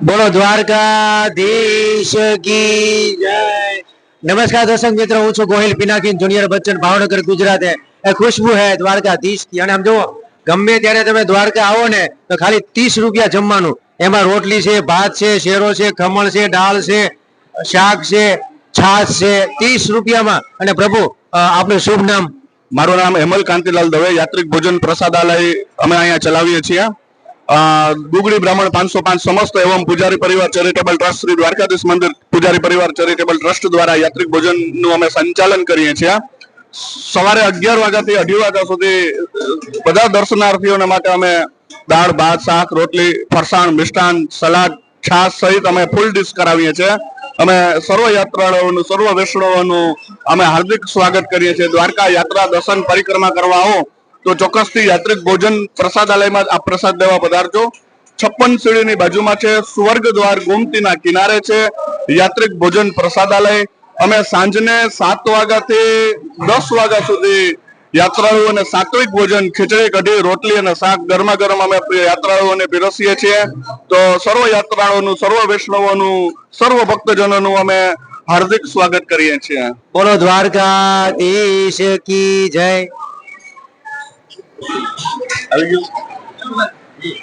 બોલો દ્વારકાધીશ કી જય। नमस्कार दर्शक मित्रों, हूँ छू गोहिल पिनाकिन जूनियर बच्चन भावनगर गुजरात है। खुशबू है द्वारकाधीश की। आम जो गमे त्यारे तमे द्वारका आवो ने तो खाली 30 रुपया जमवानुं। एमां रोटली छे, भात छे, शेरो छे, खमण छे, दाल छे, शाक छे, छाछ छे, 30 रुपया में। अने प्रभु आपनुं शुभ नाम? मारू नाम हेमल कांतिलाल दवे। यात्रिक भोजन प्रसादालय अमे अहींया चलावीए छीए। गुगड़ी ब्राह्मण 505 समस्त एवं पुजारी परिवार चेरिटेबल ट्रस्ट श्री द्वारकाधीश मंदिर पुजारी परिवार चेरिटेबल ट्रस्ट द्वारा यात्रिक भोजन નું અમે સંચાલન કરીએ છીએ। સવારે 11 વાગ્યાથી 2:30 વાગ્યા સુધી બધા દર્શનાર્થીઓને માટે અમે દાળ ભાત શાક રોટલી ફરસાણ મિષ્ટાન સલાડ છાશ સહિત અમે ફૂલ ડિશ કરાવીએ છીએ। અમે સર્વ યાત્રાળુઓનું સર્વ વૈષ્ણવોનું અમે હાર્દિક સ્વાગત કરીએ છીએ। દ્વારકા યાત્રા દર્શન પરિક્રમા કરવા આવો तो ચોક્કસથી યાત્રિક ભોજન પ્રસાદાલયમાં આ પ્રસાદ લેવા પધારજો। 56 સીડીની બાજુમાં છે, સ્વર્ગ દ્વાર ગોમતીના કિનારે છે યાત્રિક ભોજન પ્રસાદાલય। અમે સાંજને 7 વાગ્યાથી 10 વાગ્યા સુધી યાત્રાળુઓને સાત્વિક ભોજન ખીચડી કઢી રોટલી અને શાક ગરમા ગરમ અમે યાત્રાળુઓને પીરસીએ છીએ। તો સર્વ યાત્રાળુઓનું સર્વ વૈષ્ણવોનું સર્વ ભક્તજનોનું અમે હાર્દિક સ્વાગત કરીએ છીએ। બોલો દ્વારકાધીશ કી જય। આવી ગયું।